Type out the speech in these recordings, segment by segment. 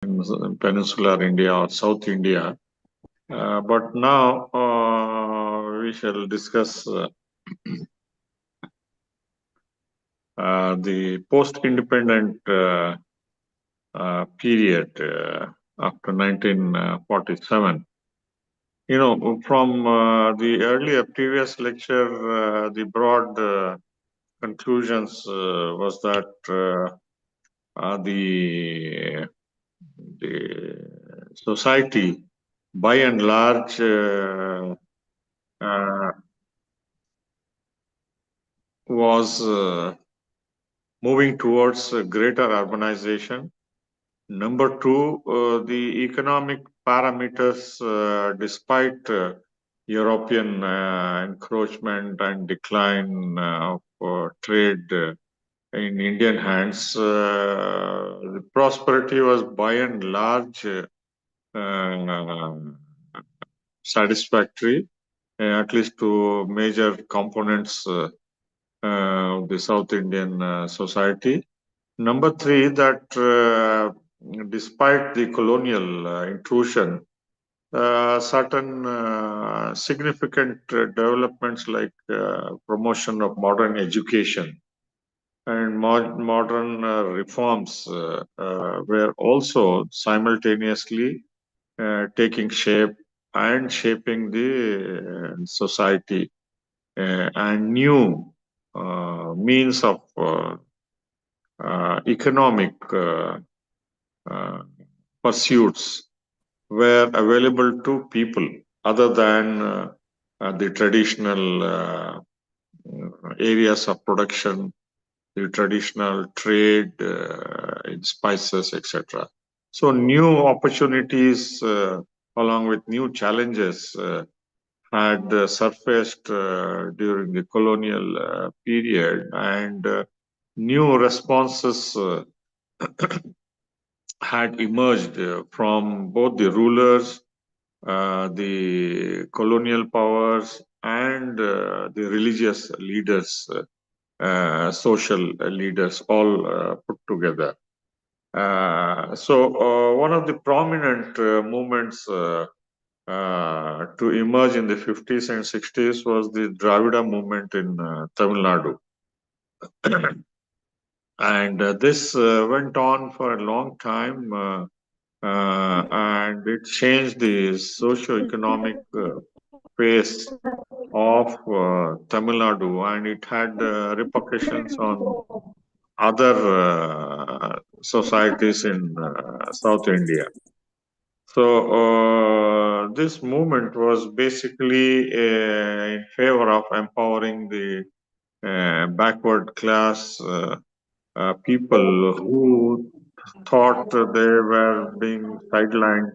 in peninsular India or South India. But now we shall discuss the post-independent period after 1947. From the earlier previous lecture, the broad conclusions was that the society, by and large, was moving towards greater urbanization. Number two, the economic parameters, despite European encroachment and decline of trade in Indian hands, the prosperity was by and large satisfactory, at least to major components of the South Indian society. Number three, that despite the colonial intrusion, certain significant developments like promotion of modern education and modern reforms were also simultaneously taking shape and shaping the society, and new means of economic uh, pursuits were available to people other than the traditional areas of production, the traditional trade in spices, etc. So new opportunities along with new challenges had surfaced during the colonial period, and new responses had emerged from both the rulers, the colonial powers, and the religious leaders, social leaders, all put together. So one of the prominent movements to emerge in the 50s and 60s was the Dravida movement in Tamil Nadu. And this went on for a long time, and it changed the socio-economic face of Tamil Nadu, and it had repercussions on other societies in South India. So this movement was basically in favor of empowering the backward class people who thought they were being sidelined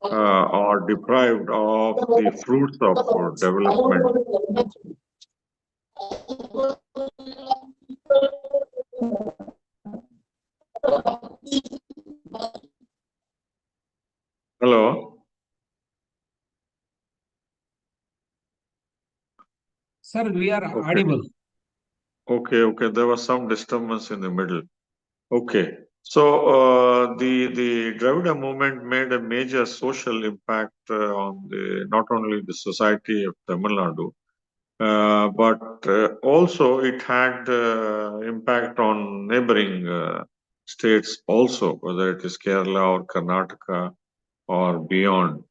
or deprived of the fruits of development. Hello? Sir, we are Okay. audible. Okay. There was some disturbance in the middle. Okay. So the Dravida movement made a major social impact on not only the society of Tamil Nadu, but also it had impact on neighboring states also, whether it is Kerala or Karnataka or beyond.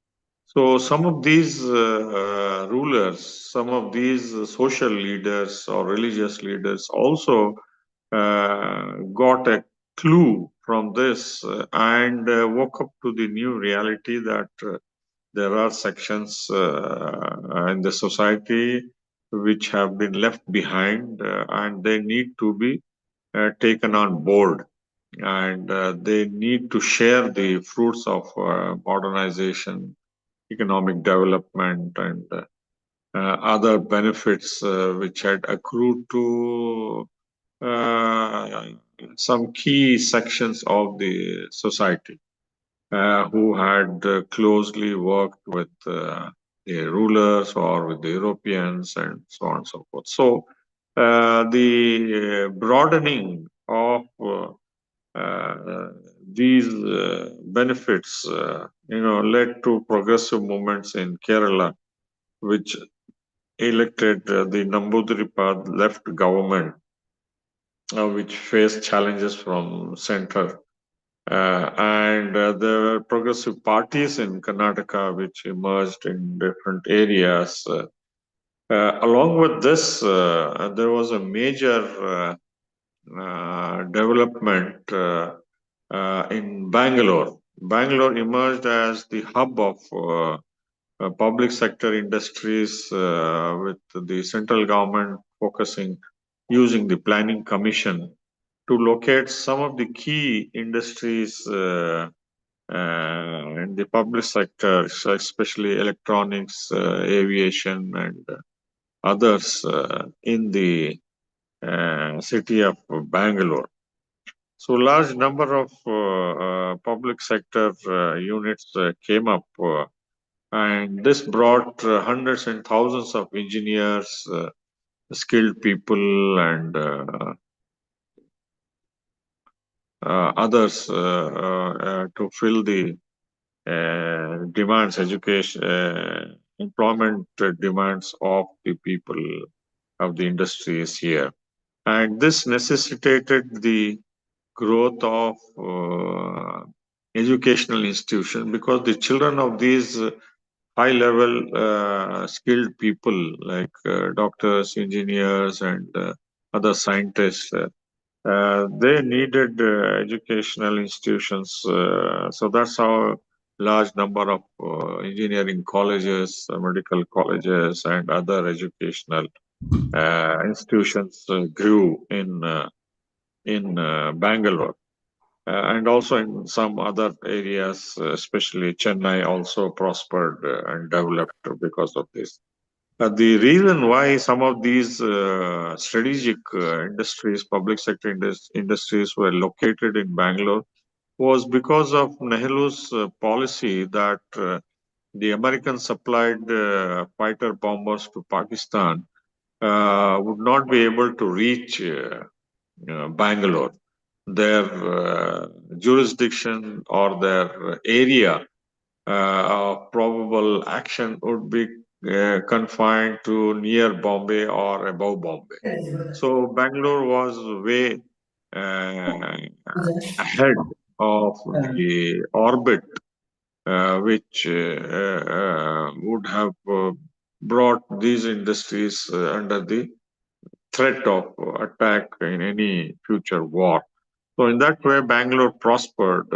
So some of these rulers, some of these social leaders or religious leaders also got a clue from this and woke up to the new reality that there are sections in the society which have been left behind, and they need to be taken on board, and they need to share the fruits of modernization, economic development, and other benefits which had accrued to some key sections of the society who had closely worked with the rulers or with the Europeans and so on and so forth. So the broadening of these benefits, led to progressive movements in Kerala, which elected the Namboodiripad left government, which faced challenges from center. And there were progressive parties in Karnataka which emerged in different areas. Along with this, there was a major development in Bangalore. Bangalore emerged as the hub of public sector industries, with the central government focusing using the planning commission to locate some of the key industries in the public sector, so especially electronics, aviation, and others in the city of Bangalore. So, large number of public sector units came up, and this brought hundreds and thousands of engineers, skilled people, and others to fill the demands, education, employment demands of the people of the industries here. And this necessitated the growth of educational institutions, because the children of these high level skilled people like doctors, engineers, and other scientists, they needed educational institutions. So that's how large number of engineering colleges, medical colleges, and other educational institutions grew in Bangalore, and also in some other areas, especially Chennai, also prospered and developed because of this. The reason why some of these strategic industries, public sector industries, were located in Bangalore was because of Nehru's policy that the Americans supplied fighter bombers to Pakistan would not be able to reach Bangalore. Their jurisdiction or their area of probable action would be confined to near Bombay or above Bombay. So Bangalore was way ahead of the orbit, which would have brought these industries under the threat of attack in any future war. So in that way, Bangalore prospered,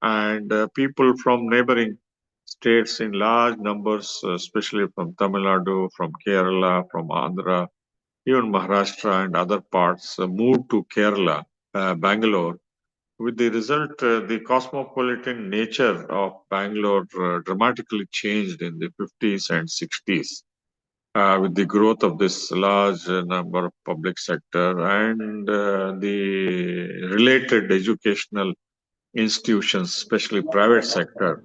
and people from neighboring states in large numbers, especially from Tamil Nadu, from Kerala, from Andhra, even Maharashtra and other parts, moved to Kerala, Bangalore. With the result, the cosmopolitan nature of Bangalore dramatically changed in the 50s and 60s. With the growth of this large number of public sector and the related educational institutions, especially private sector,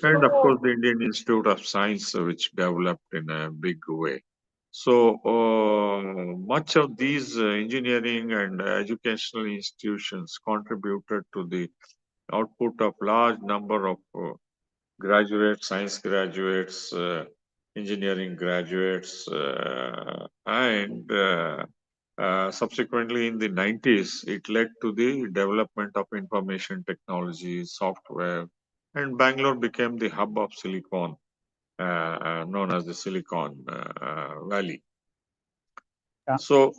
and of course the Indian Institute of Science, which developed in a big way. So much of these engineering and educational institutions contributed to the output of large number of graduates, science graduates, engineering graduates, and subsequently in the 90s, it led to the development of information technology, software, and Bangalore became the hub of Silicon, known as the Silicon Valley. Yeah. So,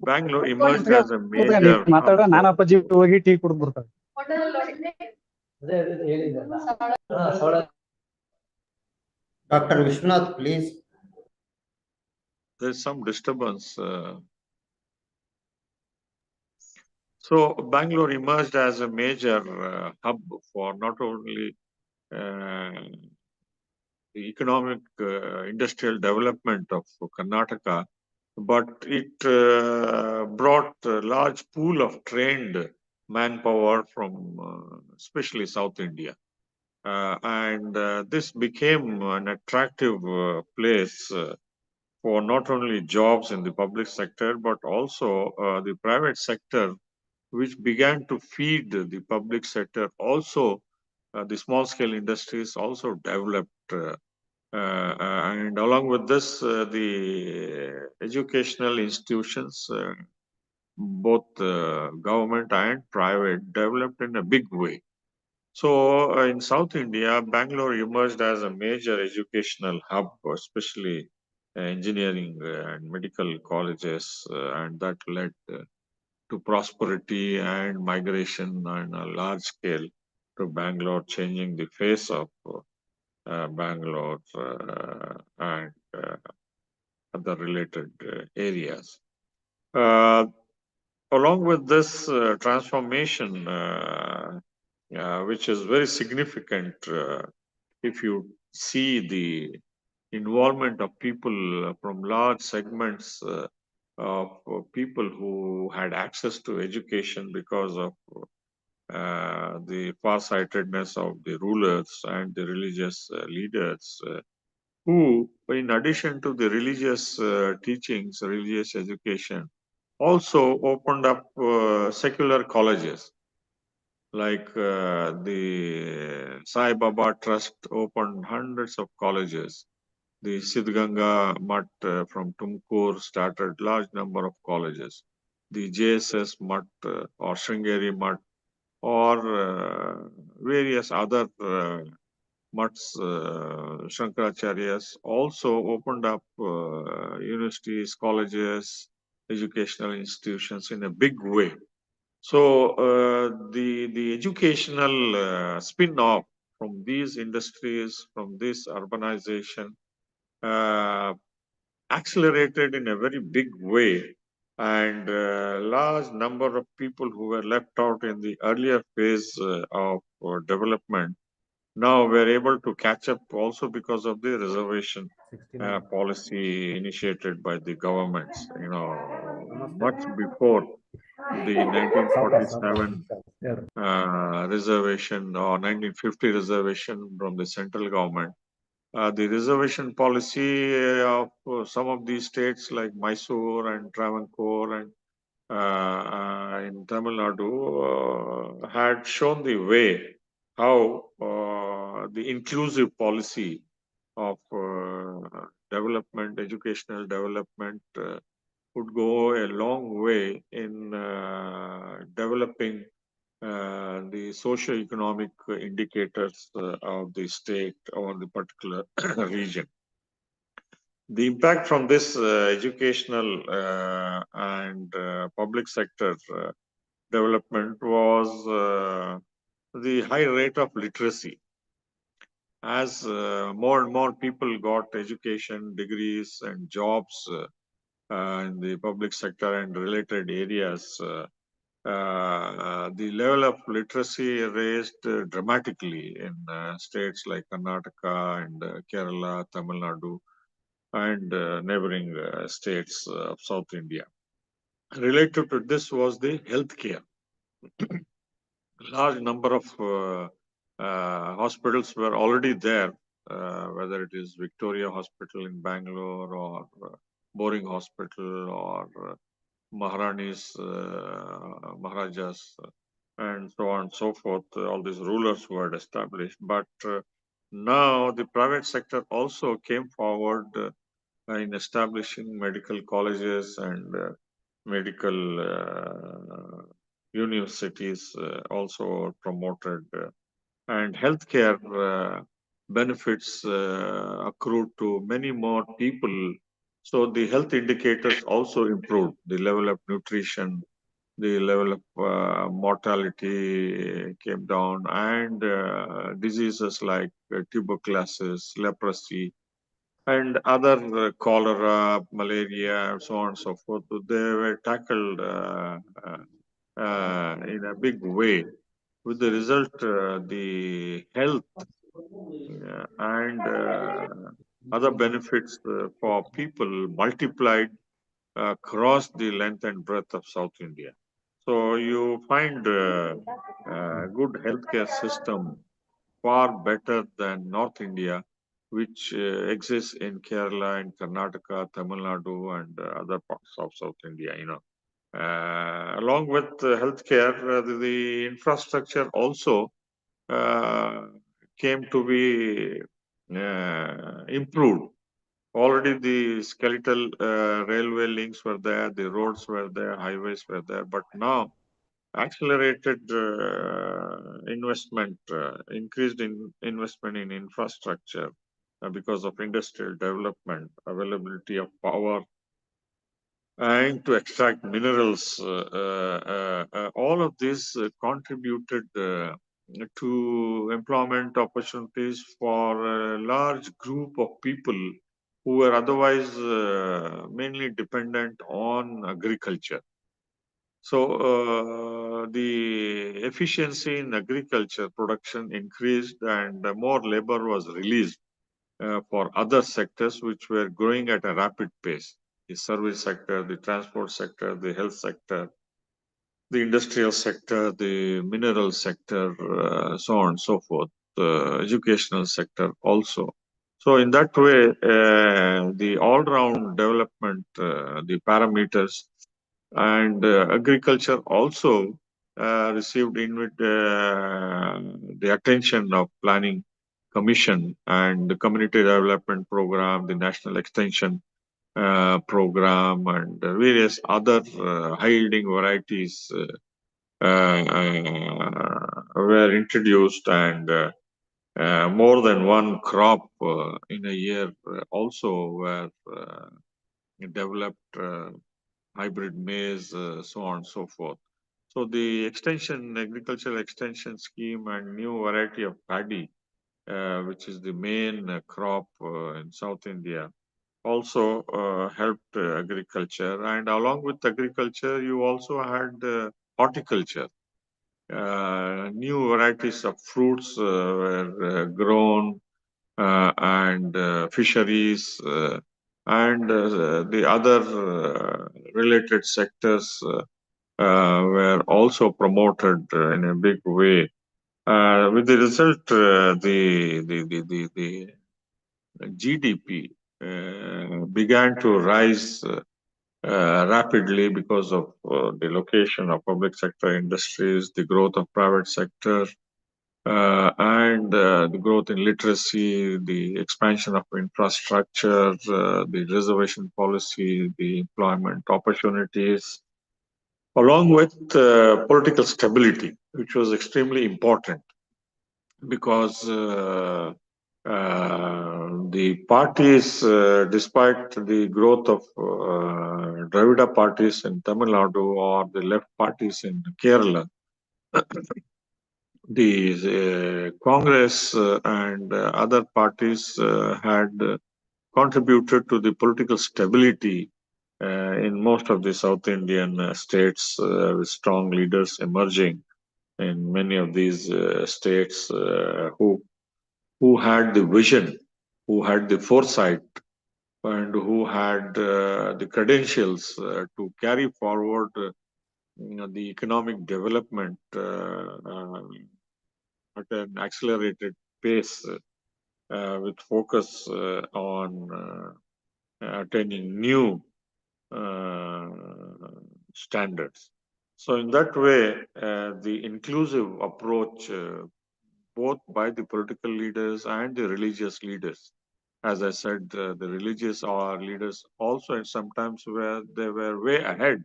Bangalore emerged as a major hub ಮಾತಾಡ ನಾನು for ಅಪ್ಪಾಜಿ ಹೋಗಿ tea ಕುಡಿದು ಬರ್ತಾರೆ. Dr. Vishwanath, please. there's some disturbance. So Bangalore emerged as a major hub for not only the economic industrial development of Karnataka, but it brought a large pool of trained manpower from especially South India. And this became an attractive place for not only jobs in the public sector, but also the private sector which began to feed the public sector. Also, the small scale industries also developed. And along with this, the educational institutions, both government and private, developed in a big way. So, in South India, Bangalore emerged as a major educational hub, especially engineering and medical colleges, and that led to prosperity and migration on a large scale to Bangalore, changing the face of Bangalore and other related areas. Along with this transformation, which is very significant, if you see the involvement of people from large segments of people who had access to education because of the farsightedness of the rulers and the religious leaders, who, in addition to the religious teachings, religious education, also opened up secular colleges. Like the Sai Baba Trust opened hundreds of colleges. The Siddhganga Mutt from Tumkur started large number of colleges. The JSS Mutt or Sringeri Mutt or various other mutts, Shankaracharyas also opened up universities, colleges, educational institutions in a big way. So the educational spin-off from these industries, from this urbanization, uh, accelerated in a very big way, and large number of people who were left out in the earlier phase of development now we're able to catch up also because of the reservation policy initiated by the governments, much before the 1947 reservation or 1950 reservation from the central government. The reservation policy of some of these states like Mysore and Travancore and in Tamil Nadu had shown the way how the inclusive policy of development, educational development, would go a long way in developing the socio-economic indicators of the state or the particular region. The impact from this educational and public sector development was the high rate of literacy. As more and more people got education, degrees, and jobs in the public sector and related areas, the level of literacy raised dramatically in states like Karnataka and Kerala, Tamil Nadu, and neighboring states of South India. Related to this was the healthcare. Large number of hospitals were already there, whether it is Victoria Hospital in Bangalore or Boring Hospital or Maharani's, Maharajas, and so on and so forth. All these rulers were established. But now the private sector also came forward in establishing medical colleges and medical universities also promoted, and healthcare benefits accrued to many more people. So the health indicators also improved. The level of nutrition, the level of mortality came down, and diseases like tuberculosis, leprosy, and other cholera, malaria, and so on and so forth, they were tackled in a big way. With the result, the health and other benefits for people multiplied across the length and breadth of South India. So you find a good healthcare system far better than North India, which exists in Kerala and Karnataka, Tamil Nadu, and other parts of South India. Along with healthcare, the infrastructure also came to be improved. Already the skeletal railway links were there, the roads were there, highways were there, but now accelerated investment, increased investment in infrastructure because of industrial development, availability of power, and to extract minerals. All of this contributed to employment opportunities for a large group of people who were otherwise mainly dependent on agriculture. So the efficiency in agriculture production increased and more labor was released for other sectors which were growing at a rapid pace. The service sector, the transport sector, the health sector, the industrial sector, the mineral sector, so on and so forth, the educational sector also. So in that way, the all-round development, the parameters, and agriculture also received the attention of planning commission and the community development program, the national extension program, and various other high-yielding varieties were introduced, and more than one crop in a year also were developed, hybrid maize, so on and so forth. So the agricultural extension scheme and new variety of paddy, which is the main crop in South India, also helped agriculture. And along with agriculture, you also had horticulture. New varieties of fruits were grown, and fisheries and the other related sectors were also promoted in a big way. With the result, the GDP began to rise rapidly because of the location of public sector industries, the growth of private sector, and the growth in literacy, the expansion of infrastructure, the reservation policy, the employment opportunities, along with political stability, which was extremely important because the parties, despite the growth of Dravida parties in Tamil Nadu or the left parties in Kerala, the Congress and other parties had contributed to the political stability in most of the South Indian states, with strong leaders emerging in many of these states who had the vision, who had the foresight, and who had the credentials to carry forward the economic development at an accelerated pace, with focus on attaining new standards. So in that way, the inclusive approach, both by the political leaders and the religious leaders, as I said, the religious leaders also sometimes they were way ahead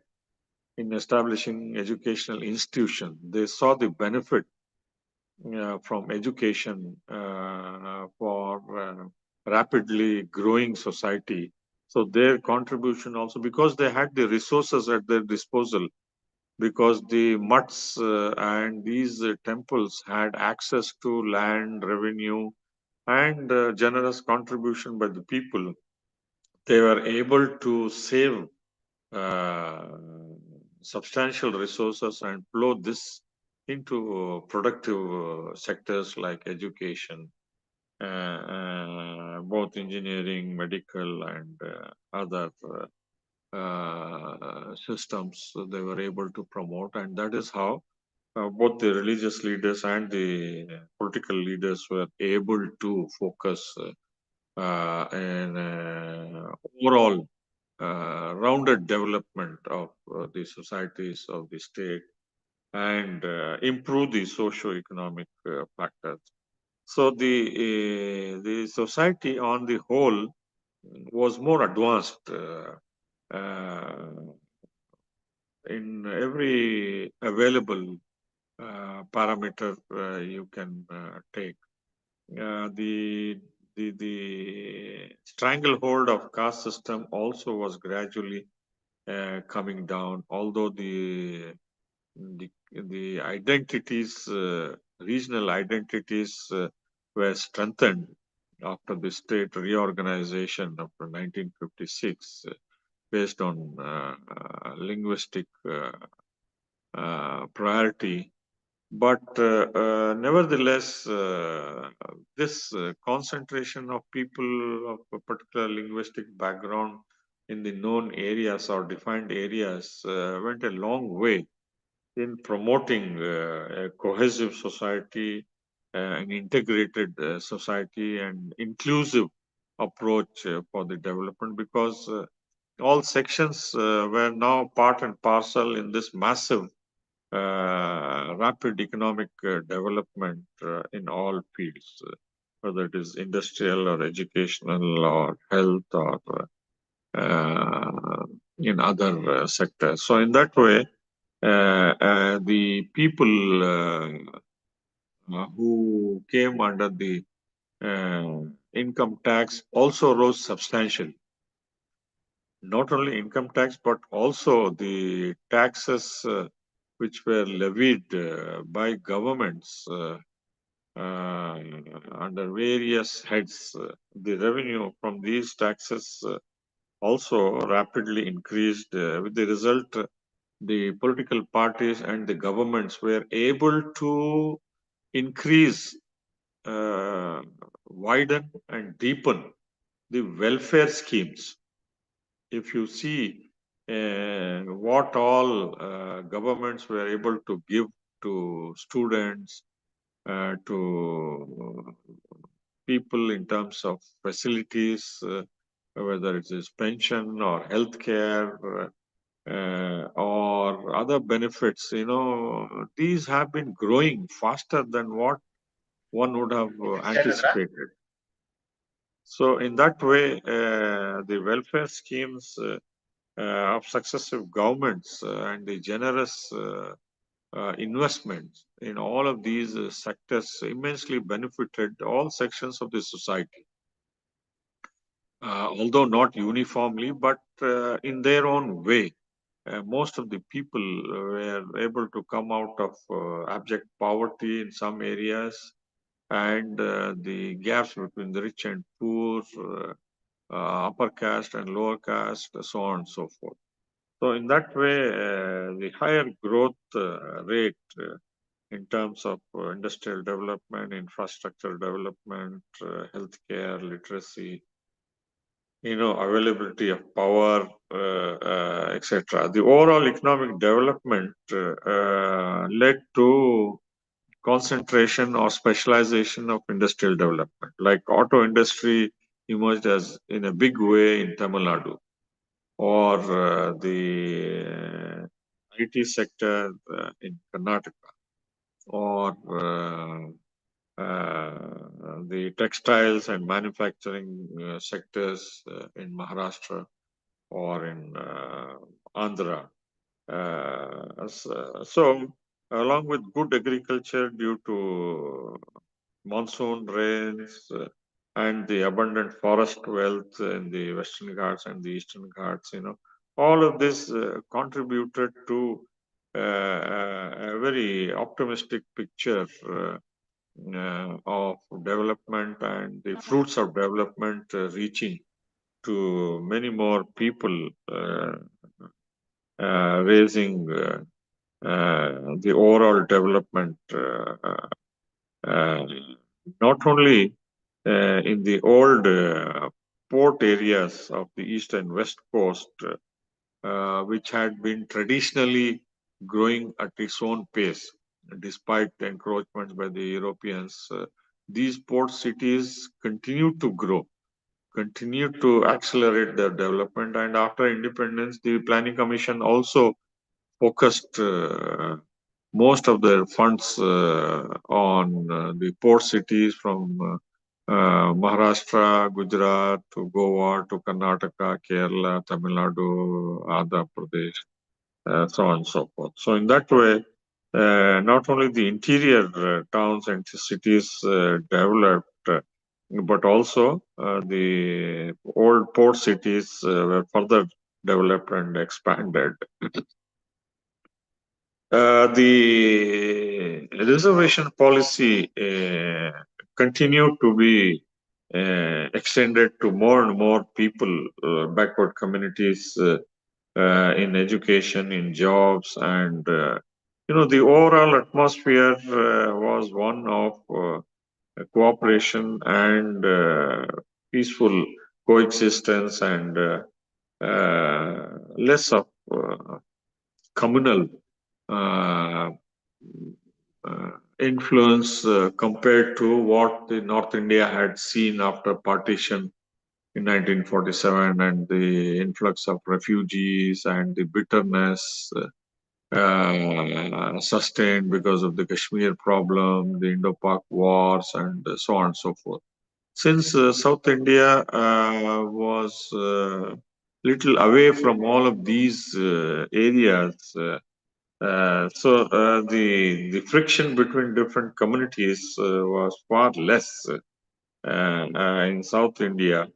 in establishing educational institutions. They saw the benefit from education for rapidly growing society. So their contribution also, because they had the resources at their disposal, because the mutts and these temples had access to land, revenue, and generous contribution by the people, they were able to save substantial resources and flow this into productive sectors like education, both engineering, medical, and other systems they were able to promote. And that is how both the religious leaders and the political leaders were able to focus in overall rounded development of the societies of the state and improve the socio-economic factors. So the society on the whole was more advanced in every available parameter you can take. The stranglehold of caste system also was gradually coming down, although the identities, regional identities, were strengthened after the state reorganization of 1956, based on linguistic priority. But nevertheless, this concentration of people of a particular linguistic background in the known areas or defined areas went a long way in promoting a cohesive society, an integrated society, and inclusive approach for the development, because all sections were now part and parcel in this massive rapid economic development in all fields, whether it is industrial or educational or health or in other sectors. So in that way, the people who came under the income tax also rose substantially. Not only income tax, but also the taxes which were levied by governments under various heads. The revenue from these taxes also rapidly increased, with the result the political parties and the governments were able to increase, widen and deepen the welfare schemes. If you see what all governments were able to give to students, to people in terms of facilities, whether it is pension or healthcare, or other benefits, these have been growing faster than what one would have anticipated. So in that way, the welfare schemes of successive governments and the generous investments in all of these sectors immensely benefited all sections of the society, although not uniformly, but in their own way. Most of the people were able to come out of abject poverty in some areas, and the gaps between the rich and poor, upper caste and lower caste, so on and so forth. So in that way, the higher growth rate in terms of industrial development, infrastructure development, healthcare, literacy, availability of power, etc. The overall economic development led to concentration or specialization of industrial development. Like auto industry emerged as in a big way in Tamil Nadu, or the IT sector in Karnataka, or the textiles and manufacturing sectors in Maharashtra or in Andhra. So, along with good agriculture due to monsoon rains and the abundant forest wealth in the Western Ghats and the Eastern Ghats, all of this contributed to a very optimistic picture of development and the fruits of development reaching to many more people, raising the overall development, not only in the old port areas of the east and west coast, which had been traditionally growing at its own pace, despite encroachments by the Europeans. These port cities continued to grow, continued to accelerate their development. And after independence, the Planning Commission also focused most of their funds on the port cities from Maharashtra, Gujarat to Goa to Karnataka, Kerala, Tamil Nadu, Andhra Pradesh, so on and so forth. So in that way, not only the interior towns and cities developed, but also the old port cities were further developed and expanded. The reservation policy continued to be extended to more and more people, backward communities in education, in jobs, and the overall atmosphere was one of cooperation and peaceful coexistence and less of communal uh, influence compared to what the North India had seen after partition in 1947 and the influx of refugees and the bitterness sustained because of the Kashmir problem, the Indo-Pak wars, and so on and so forth. Since South India was little away from all of these areas, the friction between different communities was far less in South India,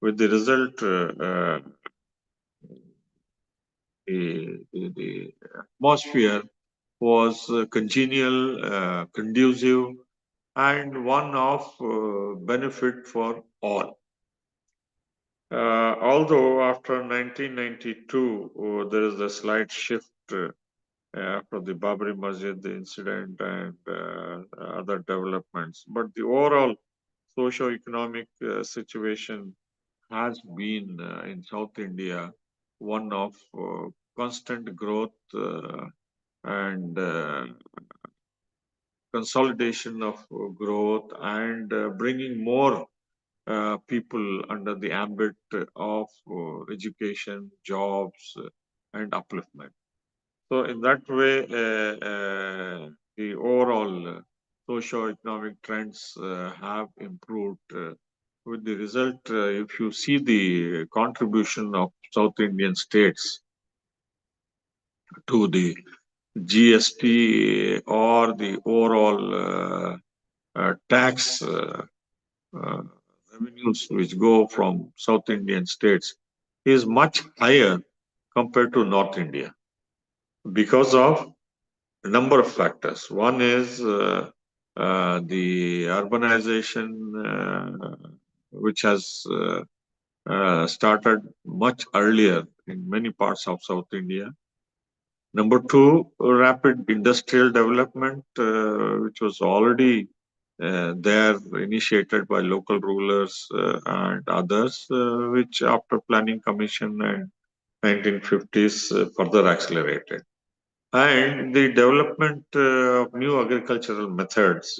with the result the atmosphere was congenial, conducive, and one of benefit for all. Although after 1992, there is a slight shift after the Babri Masjid, the incident, and other developments. But the overall socio-economic situation has been in South India one of constant growth and consolidation of growth and bringing more people under the ambit of education, jobs, and upliftment. So in that way, the overall socio-economic trends have improved. With the result, if you see the contribution of South Indian states to the GST or the overall tax uh, revenues which go from South Indian states is much higher compared to North India because of a number of factors. One is the urbanization, which has started much earlier in many parts of South India. Number two, rapid industrial development, which was already there, initiated by local rulers and others, which after Planning Commission and 1950s further accelerated. And the development of new agricultural methods,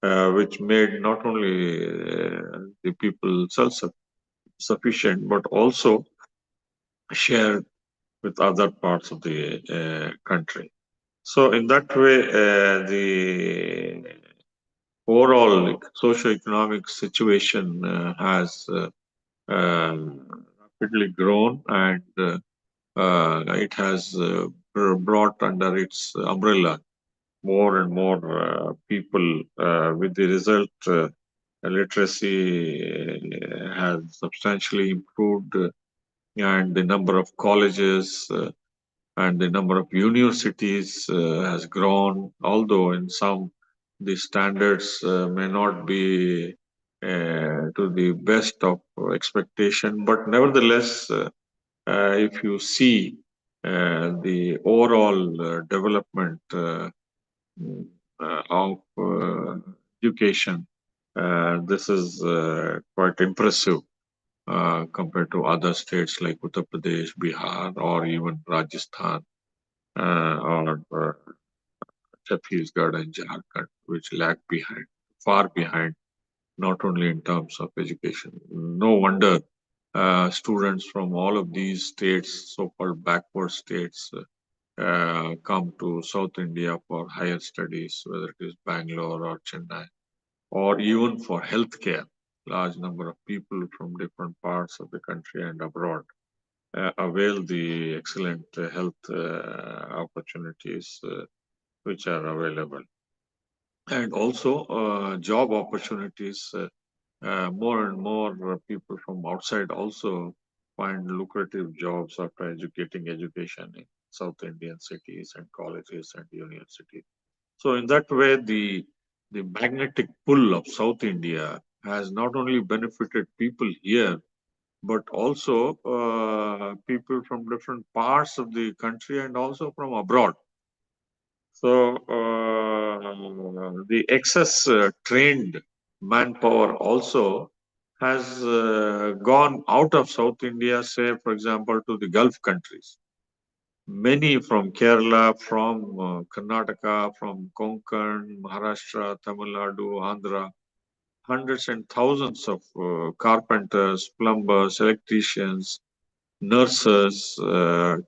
which made not only the people self-sufficient, but also shared with other parts of the country. So in that way, the overall socio-economic situation has rapidly grown and it has brought under its umbrella more and more people, with the result literacy has substantially improved and the number of colleges and the number of universities has grown, although in some the standards may not be to the best of expectation, but nevertheless, if you see the overall development of education, this is quite impressive compared to other states like Uttar Pradesh, Bihar, or even Rajasthan, or Chhattisgarh and Jharkhand, which lag behind, far behind not only in terms of education. No wonder students from all of these states, so-called backward states, come to South India for higher studies, whether it is Bangalore or Chennai, or even for healthcare. Large number of people from different parts of the country and abroad avail the excellent health opportunities which are available. And also job opportunities. More and more people from outside also find lucrative jobs after education in South Indian cities and colleges and universities. So in that way, the magnetic pull of South India has not only benefited people here, but also people from different parts of the country and also from abroad. So the excess trained manpower also has gone out of South India, say, for example, to the Gulf countries. Many from Kerala, from Karnataka, from Konkan, Maharashtra, Tamil Nadu, Andhra, hundreds and thousands of carpenters, plumbers, electricians, nurses,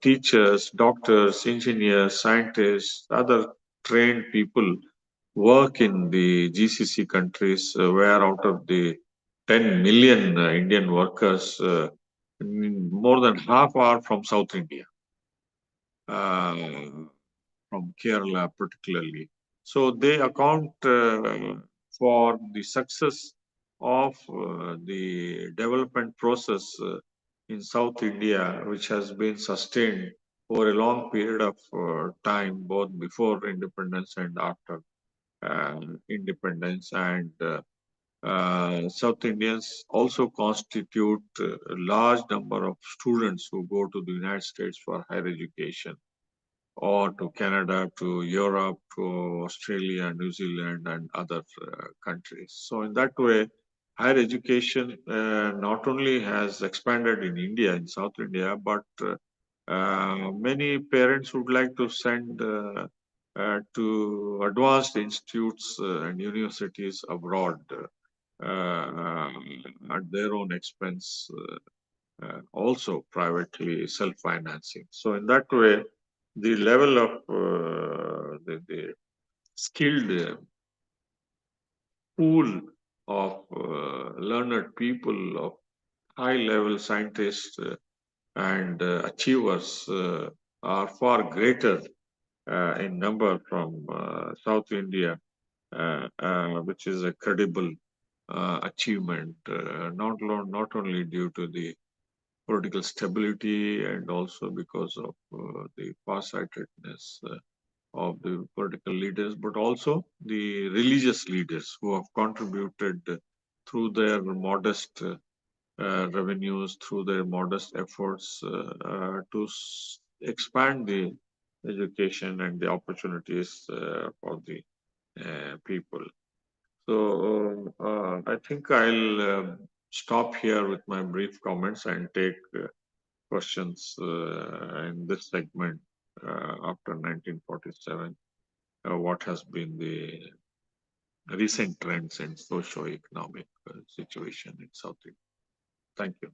teachers, doctors, engineers, scientists, other trained people work in the GCC countries, where out of the 10 million Indian workers, more than half are from South India, from Kerala particularly. So they account for the success of the development process in South India, which has been sustained over a long period of time, both before independence and after independence. And South Indians also constitute a large number of students who go to the United States for higher education, or to Canada, to Europe, to Australia, New Zealand, and other countries. So in that way, higher education not only has expanded in India, in South India, but many parents would like to send to advanced institutes and universities abroad at their own expense, also privately self-financing. So in that way, the level of the skilled pool of learned people, of high-level scientists and achievers are far greater in number from South India, which is a credible achievement, not only due to the political stability and also because of the farsightedness of the political leaders, but also the religious leaders who have contributed through their modest revenues, through their modest efforts to expand the education and the opportunities for the people. So I think I'll stop here with my brief comments and take questions in this segment after 1947. What has been the recent trends in socio-economic situation in South India? Thank you.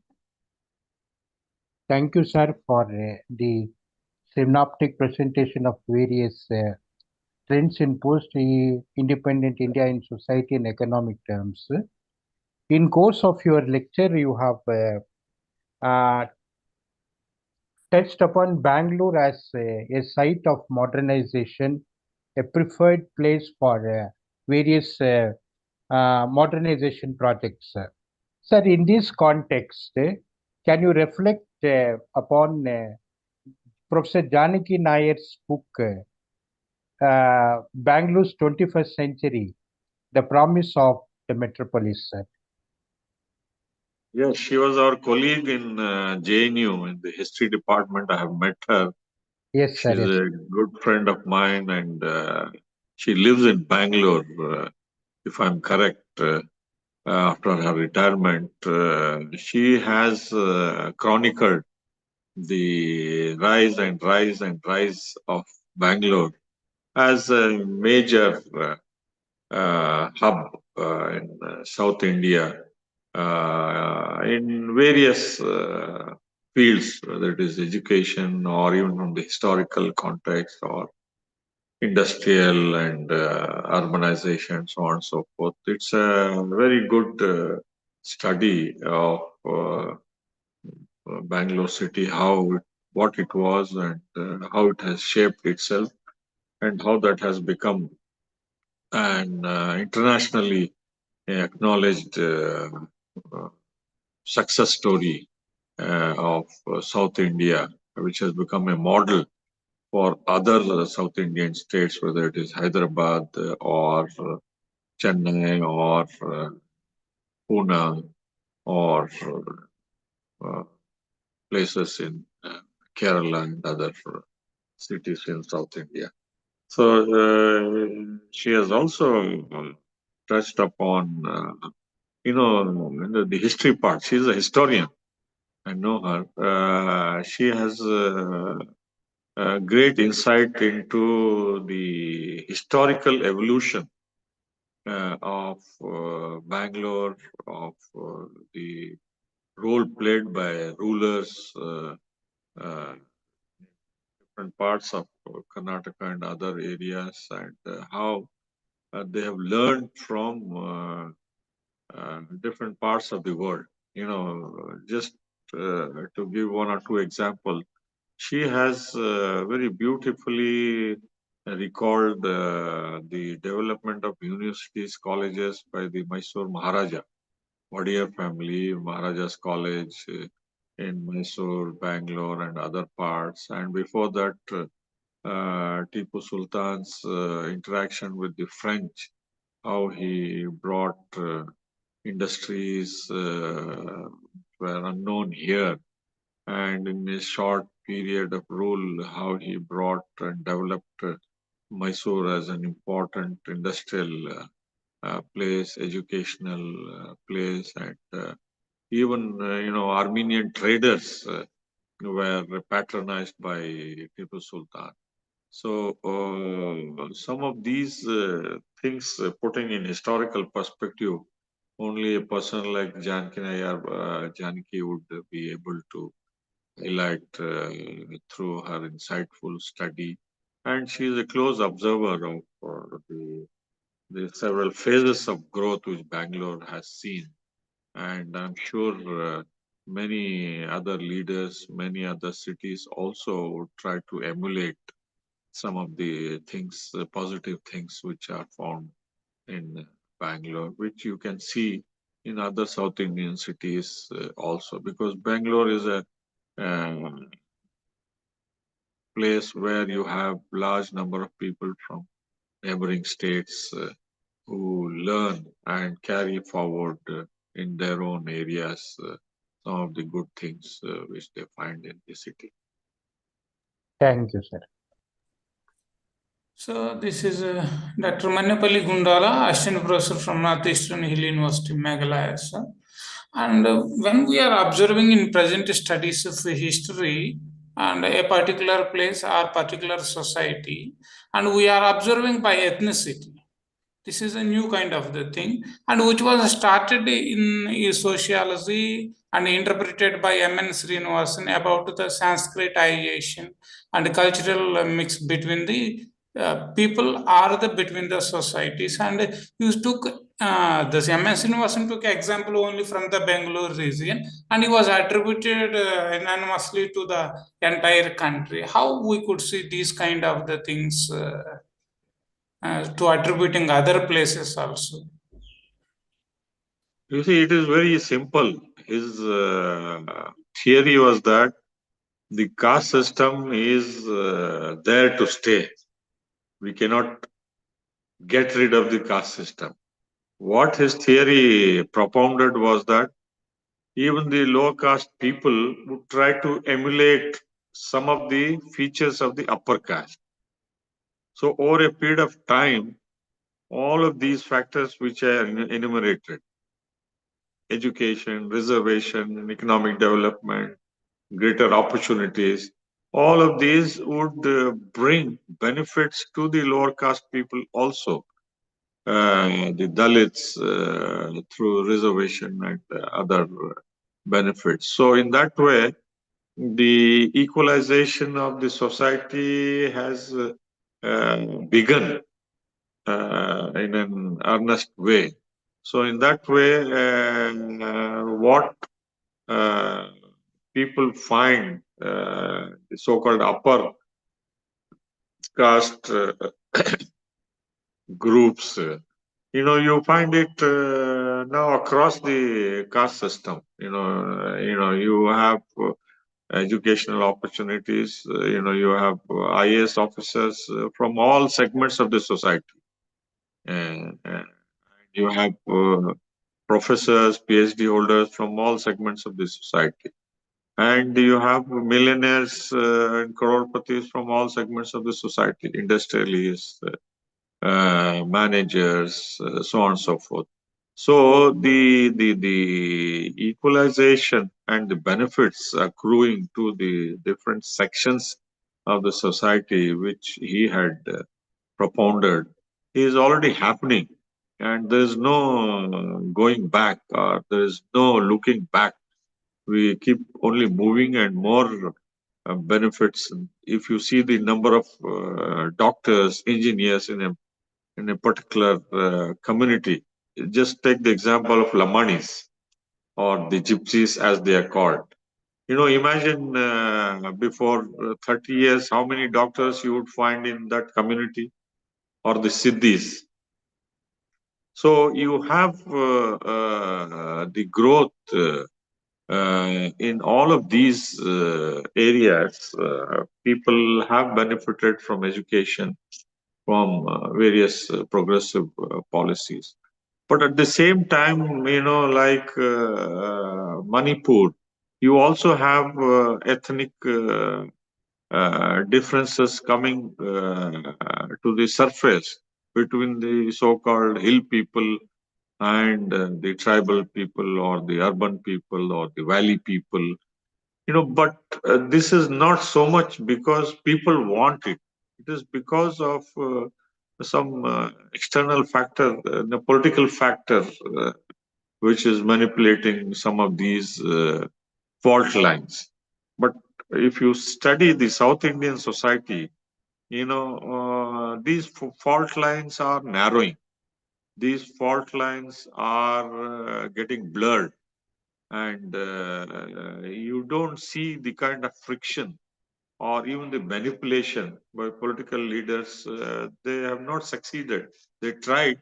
Thank you, sir, for the synoptic presentation of various trends in post-independent India in society and economic terms. In course of your lecture, you have touched upon Bangalore as a site of modernization, a preferred place for various modernization projects. Sir, in this context, can you reflect upon Professor Janaki Nayar's book, Bangalore's 21st Century, The Promise of the Metropolis, sir? Yes, she was our colleague in JNU in the history department. I have met her. Yes, sir. She's Yes. a good friend of mine, and she lives in Bangalore, if I'm correct. After her retirement, she has chronicled the rise of Bangalore as a major hub in South India in various fields, whether it is education or even from the historical context or industrial and urbanization, so on and so forth. It's a very good study of Bangalore city, what it was and how it has shaped itself and how that has become an internationally acknowledged uh, success story of South India, which has become a model for other South Indian states, whether it is Hyderabad or Chennai or Pune or places in Kerala and other cities in South India. So she has also touched upon, the history part. She's a historian. I know her. She has great insight into the historical evolution of Bangalore, of the role played by rulers, different parts of Karnataka and other areas, and how they have learned from different parts of the world. Just to give one or two examples, she has very beautifully recalled the development of universities, colleges by the Mysore Maharaja, Wadiya family, Maharaja's College in Mysore, Bangalore, and other parts. And before that, Tipu Sultan's interaction with the French, how he brought industries were unknown here, and in a short period of rule, how he brought and developed Mysore as an important industrial place, educational place, and even Armenian traders were patronized by Tipu Sultan. So some of these things, putting in historical perspective, only a person like Janaki would be able to highlight through her insightful study. And she is a close observer of the several phases of growth which Bangalore has seen. And I'm sure many other leaders, many other cities also would try to emulate some of the things, the positive things which are found in Bangalore, which you can see in other South Indian cities also, because Bangalore is a place where you have large number of people from neighboring states who learn and carry forward in their own areas some of the good things which they find in the city. Thank you, sir. So this is Dr. Manapalli Gundala, Assistant Professor from Northeastern Hill University, Meghalaya. Sir. And when we are observing in present studies of history and a particular place or particular society, and we are observing by ethnicity, this is a new kind of the thing, and which was started in sociology and interpreted by M.N. Srinivasan about the Sanskritization and cultural mix between the people or between the societies. And you took the M.N. Srinivasan took example only from the Bangalore region, and he was attributed anonymously to the entire country. How we could see these kind of the things to attributing other places also? You see, it is very simple. His theory was that the caste system is there to stay. We cannot get rid of the caste system. What his theory propounded was that even the lower caste people would try to emulate some of the features of the upper caste. So over a period of time, all of these factors which are enumerated, education, reservation, economic development, greater opportunities, all of these would bring benefits to the lower caste people also. the Dalits through reservation and other benefits. So in that way, the equalization of the society has begun in an earnest way. So in that way, what people find the so-called upper caste groups, you find it now across the caste system. You have educational opportunities. You have IAS officers from all segments of the society. You have professors, PhD holders from all segments of the society. And you have millionaires and croropatis from all segments of the society, industrialists, managers, so on and so forth. So the equalization and the benefits accruing to the different sections of the society which he had propounded is already happening, and there is no going back, or there is no looking back. We keep only moving, and more benefits. If you see the number of doctors, engineers in a particular community, just take the example of Lamanis or the Gypsies, as they are called. Imagine before 30 years, how many doctors you would find in that community, or the Siddhis. So you have the growth in all of these areas. People have benefited from education, from various progressive policies. But at the same time, like Manipur, you also have ethnic differences coming to the surface between the so-called hill people and the tribal people, or the urban people, or the valley people. But this is not so much because people want it. It is because of some external factor, the political factor, which is manipulating some of these fault lines. But if you study the South Indian society, these fault lines are narrowing. These fault lines are getting blurred, and you don't see the kind of friction or even the manipulation by political leaders. They have not succeeded. They tried,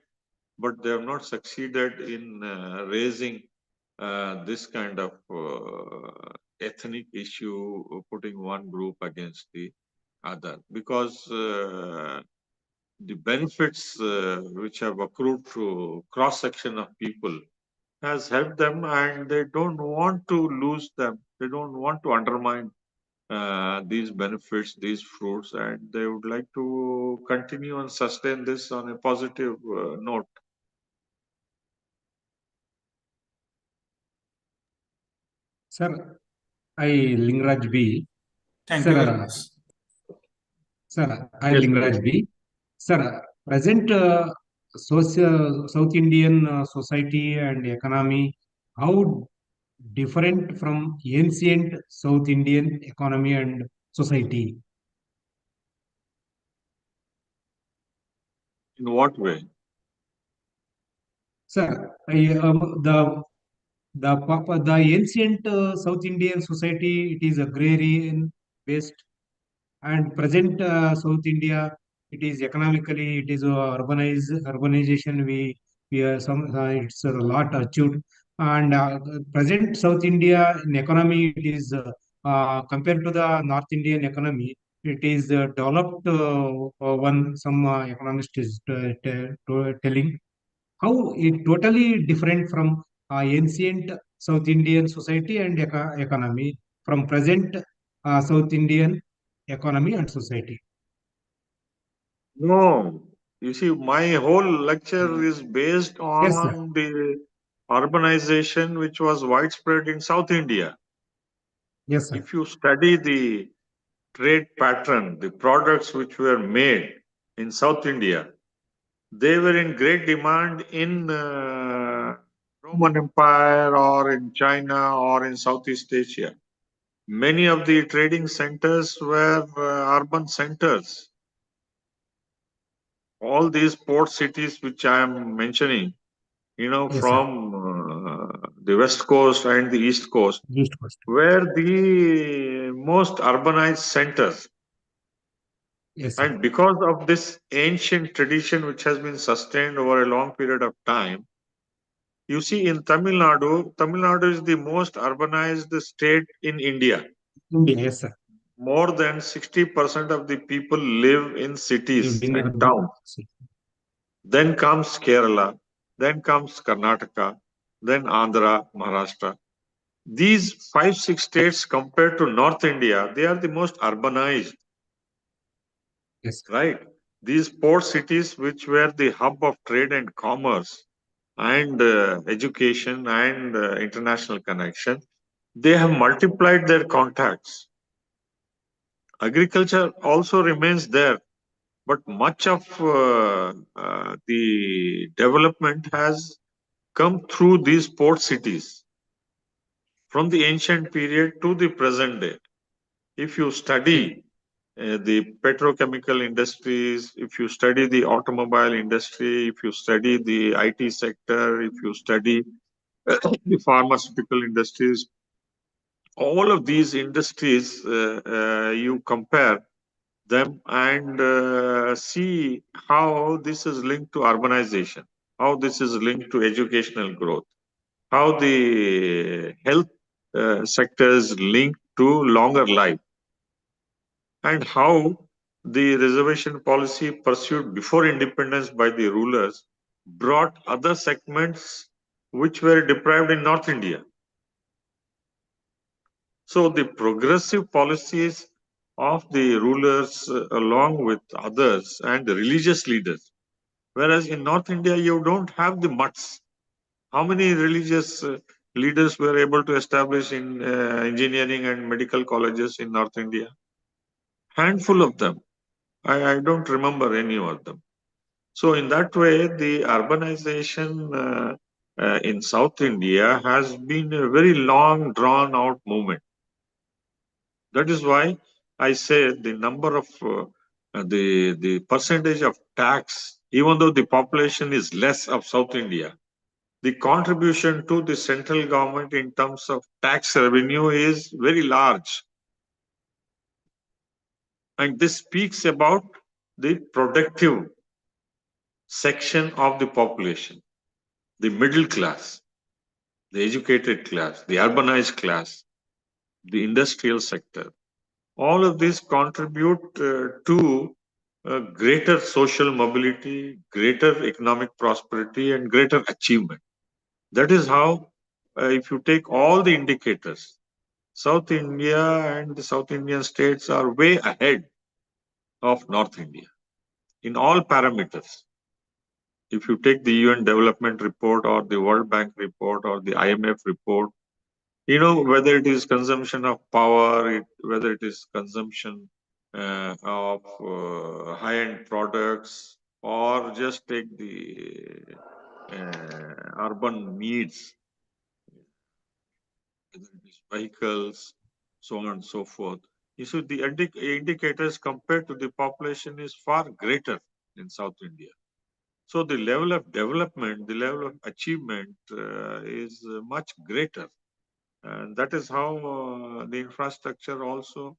but they have not succeeded in raising this kind of ethnic issue, putting one group against the other, because the benefits which have accrued to cross section of people has helped them, and they don't want to lose them. They don't want to undermine these benefits, these fruits, and they would like to continue and sustain this on a positive note. Sir, I Lingaraj B. Thank Sir, you very much. Sir, I Yes, Lingaraj B. Sir, present South Indian society and economy, how different from ancient South Indian economy and society? in what way? Sir, the ancient South Indian society, it is agrarian based, and present South India, it is economically, it is urbanization. We are it's a lot achieved, and present South India in economy, it is compared to the North Indian economy, it is developed. One some economist is telling how it totally different from ancient South Indian society and economy from present South Indian economy and society. No, you see, my whole lecture is based Yes, sir. on the urbanization which was widespread in South India. Yes, sir. If you study the trade pattern, the products which were made in South India, they were in great demand in Roman Empire or in China or in Southeast Asia. Many of the trading centers were urban centers. All these port cities which I am mentioning, Yes, sir. from the West Coast and the East Coast, East Coast. were the most urbanized centers. Yes, sir. And because of this ancient tradition which has been sustained over a long period of time, you see in Tamil Nadu is the most urbanized state in India. India, yes, sir. More than 60% of the people live in cities Lived in and urban towns. city. Then comes Kerala, then comes Karnataka, then Andhra, Maharashtra. These 5-6 states compared to North India, they are the most urbanized, Yes, sir. right? These port cities, which were the hub of trade and commerce and education and international connection, they have multiplied their contacts. Agriculture also remains there, but much of the development has come through these port cities from the ancient period to the present day. If you study the petrochemical industries, if you study the automobile industry, if you study the IT sector, if you study the pharmaceutical industries, all of these industries, you compare them and see how this is linked to urbanization, how this is linked to educational growth, how the health sector is linked to longer life, and how the reservation policy pursued before independence by the rulers brought other segments which were deprived in North India. So the progressive policies of the rulers, along with others and the religious leaders, whereas in North India you don't have the mutts. How many religious leaders were able to establish in engineering and medical colleges in North India? Handful of them. I don't remember any of them. So in that way, the urbanization in South India has been a very long, drawn out movement. That is why I say the number of the percentage of tax, even though the population is less of South India, the contribution to the central government in terms of tax revenue is very large. And this speaks about the productive section of the population, the middle class, the educated class, the urbanized class, the industrial sector. All of these contribute to greater social mobility, greater economic prosperity, and greater achievement. That is how, if you take all the indicators, South India and the South Indian states are way ahead of North India in all parameters. If you take the UN Development Report or the World Bank report or the IMF report, whether it is consumption of power, whether it is consumption of high-end products, or just take the urban needs, whether it is vehicles, so on and so forth. You see, the indicators compared to the population is far greater in South India. So the level of development, the level of achievement is much greater. And that is how the infrastructure also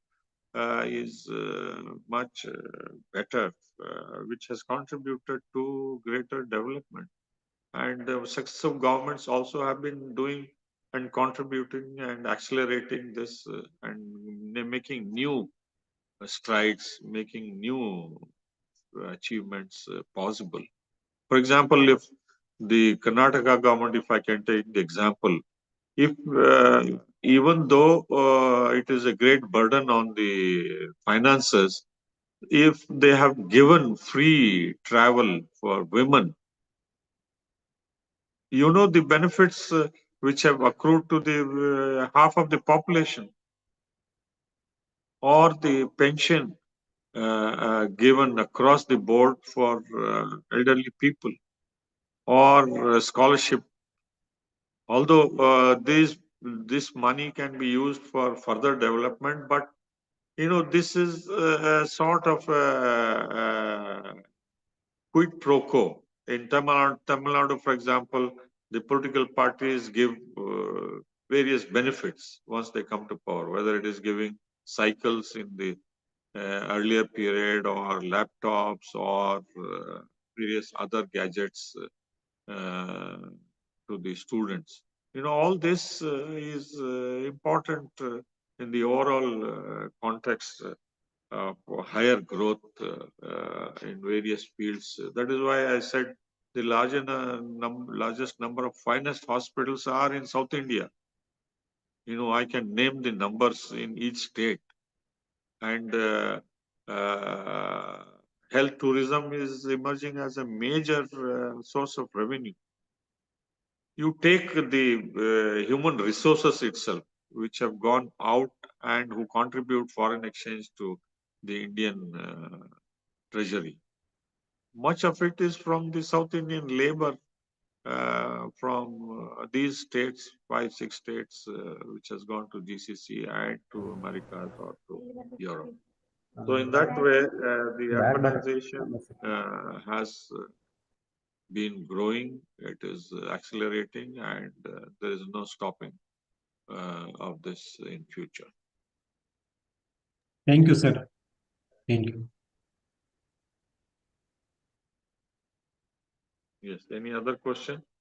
is much better, which has contributed to greater development. And successive governments also have been doing and contributing and accelerating this and making new strides, making new achievements possible. For example, if the Karnataka government, if I can take the example, if even though it is a great burden on the finances, if they have given free travel for women, the benefits which have accrued to the half of the population, or the pension given across the board for elderly people, or scholarship. Although this money can be used for further development, but this is a sort of a quid pro quo. In Tamil Nadu, for example, the political parties give various benefits once they come to power, whether it is giving cycles in the earlier period, or laptops, or various other gadgets to the students. All this is important in the overall context for higher growth in various fields. That is why I said the largest number of finest hospitals are in South India. I can name the numbers in each state. And health tourism is emerging as a major source of revenue. You take the human resources itself, which have gone out and who contribute foreign exchange to the Indian treasury. Much of it is from the South Indian labor from these states, 5-6 states, which has gone to GCC and to America or to Europe. So in that way, the urbanization has been growing. It is accelerating, and there is no stopping of this in future. Thank you, sir. Thank you. Yes. Any other question?